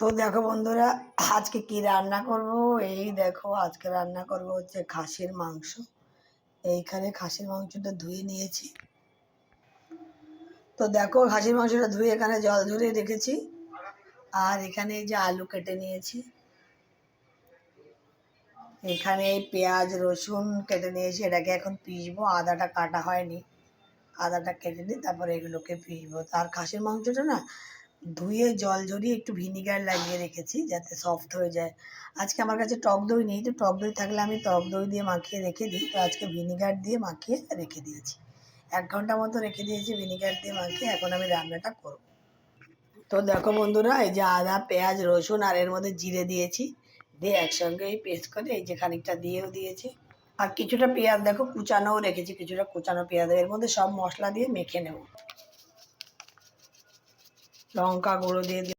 তো দেখো বন্ধুরা, আজকে কি রান্না করব। এই দেখো, আজকে রান্না করব হচ্ছে খাসির মাংস। এইখানে খাসির মাংসটা ধুয়ে নিয়েছি। তো দেখো, খাসির মাংসটা ধুয়ে এখানে জল ঝরিয়ে রেখেছি। আর এখানে এই যে আলু কেটে নিয়েছি। এখানে পেঁয়াজ রসুন কেটে নিয়েছি, এটাকে এখন পিসবো। আদাটা কাটা হয়নি, আদাটা কেটে নিই, তারপরে এগুলোকে পিসবো। তার খাসির মাংসটা না ধুয়ে জল ঝরিয়ে একটু ভিনিগার লাগিয়ে রেখেছি যাতে সফট হয়ে যায়। আজকে আমার কাছে টক দই নেই, তো টক দই থাকলে আমি টক দই দিয়ে মাখিয়ে রেখে দিই। তো আজকে ভিনিগার দিয়ে মাখিয়ে রেখে দিয়েছি, 1 ঘন্টা মতো রেখে দিয়েছি ভিনিগার দিয়ে মাখিয়ে। এখন আমি রান্নাটা করব। তো দেখো বন্ধুরা, এই যে আদা পেঁয়াজ রসুন আর এর মধ্যে জিরে দিয়েছি, দিয়ে একসঙ্গে এই পেস্ট করে এই যে খানিকটা দিয়েও দিয়েছি। আর কিছুটা পেঁয়াজ দেখো কুচানোও রেখেছি, কিছুটা কুচানো পেঁয়াজ এর মধ্যে সব মশলা দিয়ে মেখে নেব। লঙ্কা গুঁড়ো দিয়ে